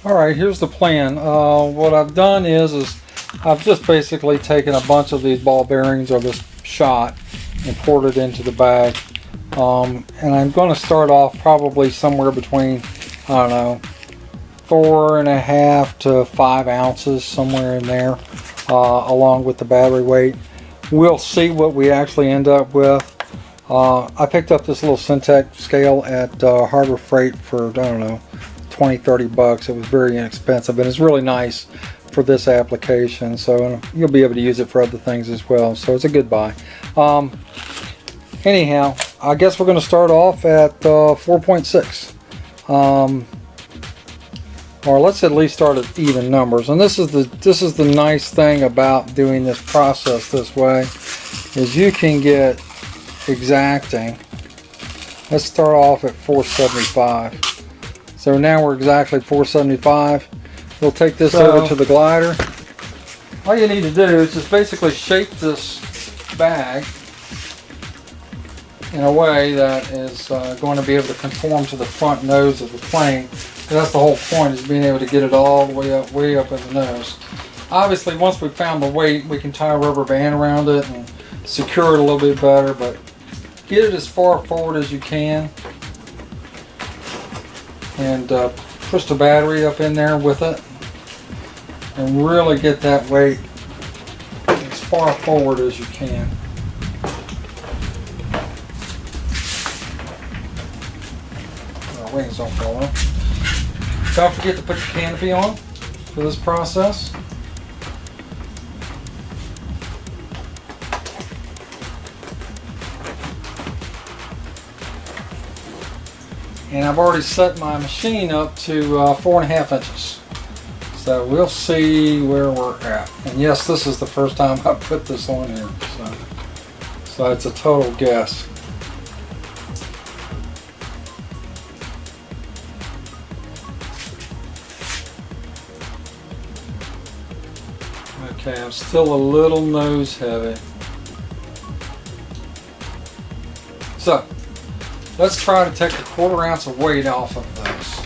All right, here's the plan. What I've done is I've just basically taken a bunch of these ball bearings or this shot and poured it into the bag. And I'm going to start off probably somewhere between, I don't know, 4.5 to 5 ounces, somewhere in there, along with the battery weight. We'll see what we actually end up with. I picked up this little Syntec scale at Harbor Freight for, I don't know, 20-30 bucks. It was very inexpensive, and it's really nice for this application, so you'll be able to use it for other things as well, so it's a good buy. Anyhow, I guess we're going to start off at 4.6, or let's at least start at even numbers. And this is the nice thing about doing this process this way, is you can get exacting. Let's start off at 475. So now we're exactly 475. We'll take this over to the glider. All you need to do is just basically shape this bag in a way that is going to be able to conform to the front nose of the plane. That's the whole point, is being able to get it all the way up in the nose. Obviously, once we've found the weight, we can tie a rubber band around it and secure it a little bit better, but get it as far forward as you can, and push the battery up in there with it, and really get that weight as far forward as you can. Our wings don't fall off. Don't forget to put your canopy on for this process. And I've already set my machine up to 4.5 inches. So we'll see where we're at. And yes, this is the first time I put this on here. So it's a total guess. Okay, I'm still a little nose heavy. So let's try to take a 1/4 ounce of weight off of this.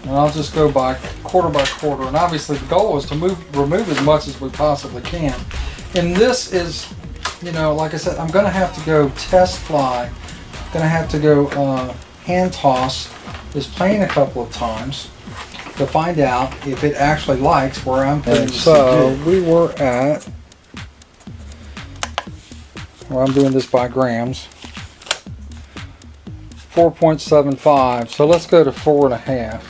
And I'll just go by quarter by quarter. And obviously the goal is to remove as much as we possibly can. And this is, like I said, I'm going to have to go test fly. I'm going to have to go hand toss this plane a couple of times to find out if it actually likes where I'm putting the So CD. we were at, well, I'm doing this by grams. 4.75. So let's go to 4.5.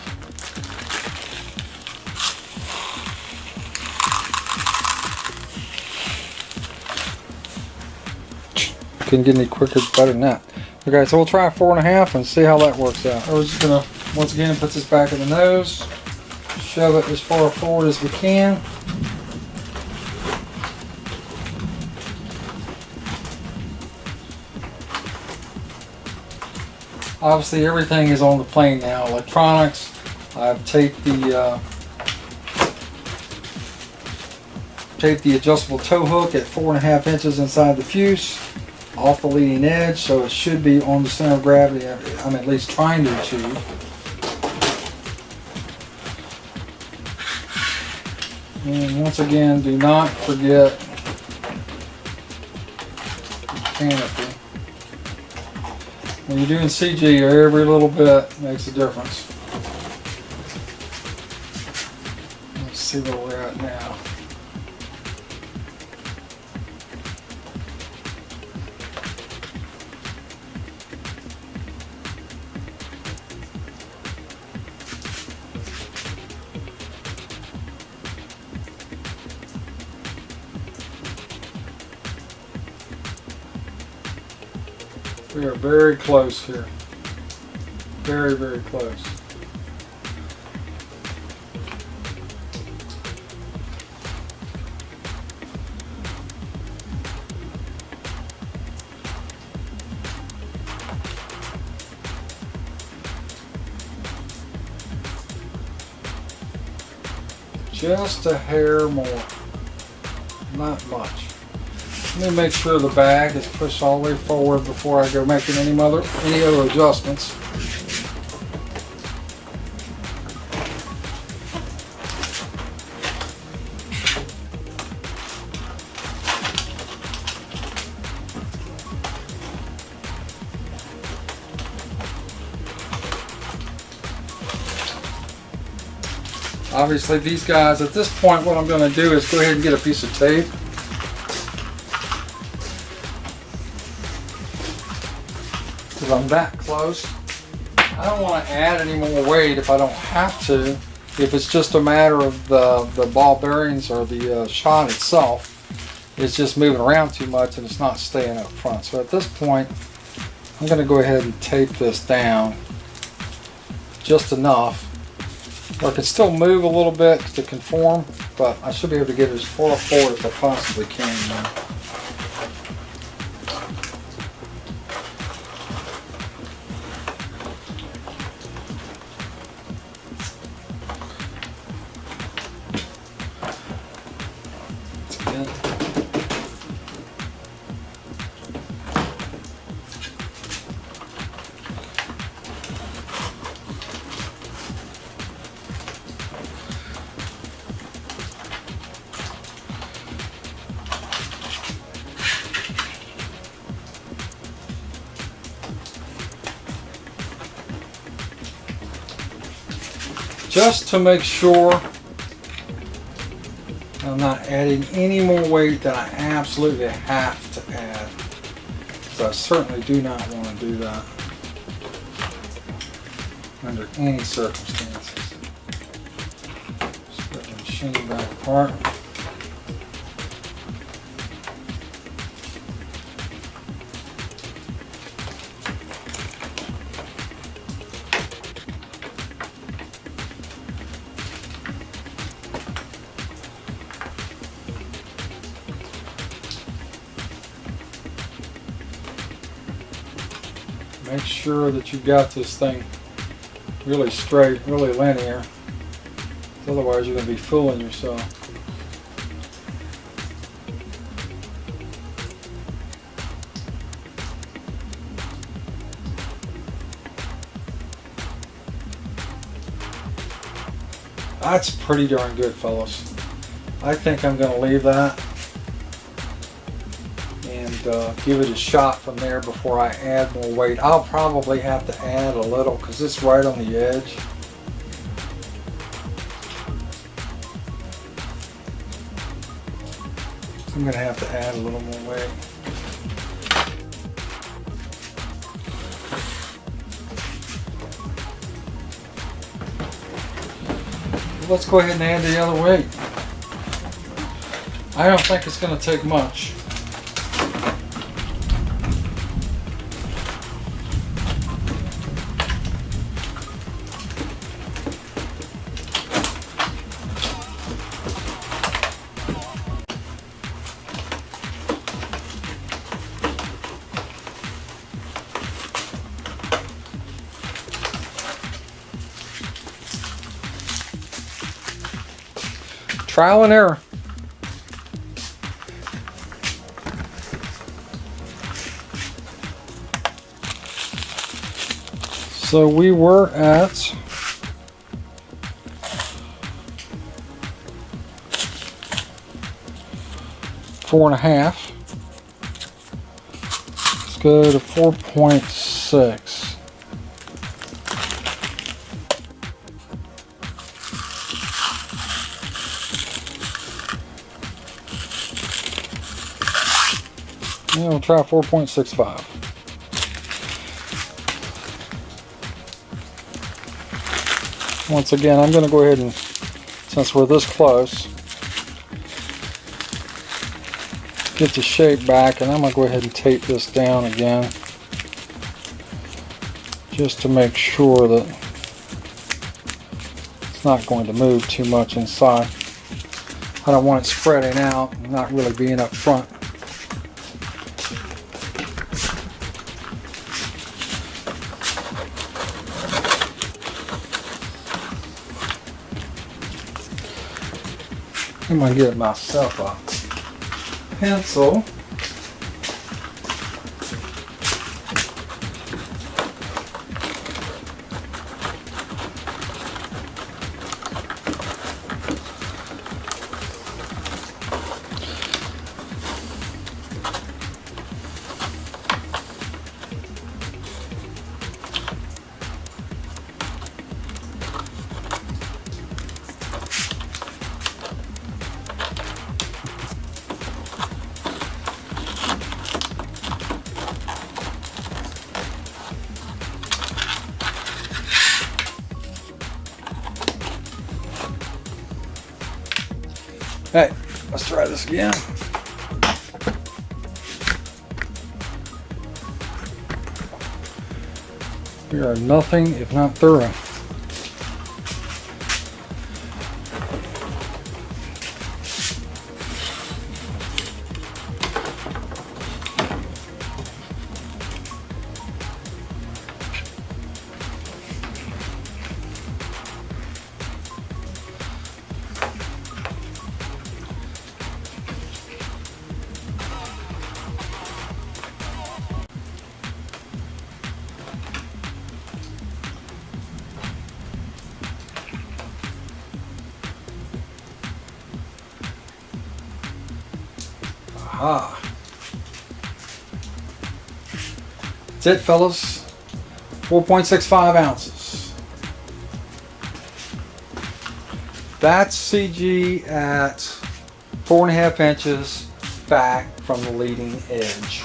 Couldn't get any quicker, better than that. Okay, so we'll try 4.5 and see how that works out. We're just gonna once again put this back in the nose, shove it as far forward as we can. Obviously everything is on the plane now, electronics. I've taped the adjustable tow hook at 4.5 inches inside the fuse, off the leading edge, so it should be on the center of gravity I'm at least trying to achieve. And once again, do not forget the canopy. When you're doing CG, every little bit makes a difference. Let's see where we're at now. We are very close here. Very, very close. Just a hair more. Not much. Let me make sure the bag is pushed all the way forward before I go making any other adjustments. Obviously these guys, at this point what I'm going to do is go ahead and get a piece of tape. Because I'm that close. I don't want to add any more weight if I don't have to. If it's just a matter of the ball bearings or the shot itself is just moving around too much and it's not staying up front. So at this point, I'm going to go ahead and tape this down just enough. Or I can still move a little bit to conform, but I should be able to get as far forward as I possibly can now. Just to make sure I'm not adding any more weight than I absolutely have to add. So I certainly do not want to do that under any circumstances. Just put the machine back apart. Make sure that you've got this thing really straight, really linear. Otherwise you're going to be fooling yourself. That's pretty darn good, fellas. I think I'm going to leave that and give it a shot from there before I add more weight. I'll probably have to add a little because it's right on the edge. I'm going to have to add a little more weight. Let's go ahead and add the other weight. I don't think it's going to take much. Trial and error. So we were at 4.5. Let's go to 4.6. And we'll try 4.65. Once again, I'm going to go ahead and, since we're this close, get the shape back, and I'm going to go ahead and tape this down again just to make sure that it's not going to move too much inside. I don't want it spreading out and not really being up front. I'm going to get myself a pencil. Hey, let's try this again. We are nothing if not thorough. Aha. That's it, fellas. 4.65 ounces. That's CG at 4.5 inches back from the leading edge.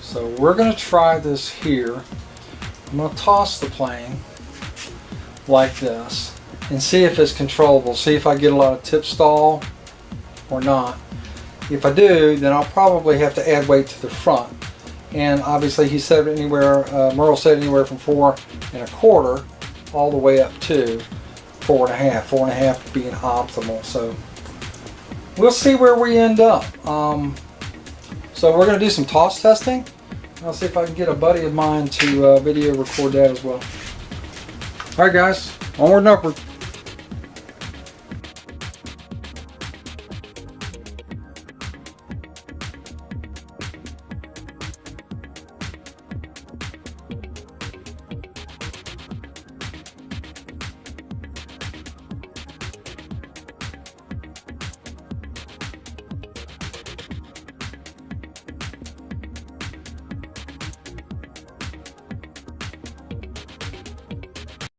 So we're going to try this here. I'm going to toss the plane like this and see if it's controllable. See if I get a lot of tip stall or not. If I do, then I'll probably have to add weight to the front. And obviously he said anywhere, Merle said anywhere from 4.25 all the way up to 4.5. 4.5 being optimal. So we'll see where we end up. So we're going to do some toss testing. I'll see if I can get a buddy of mine to video record that as well. Alright guys, onward and upward.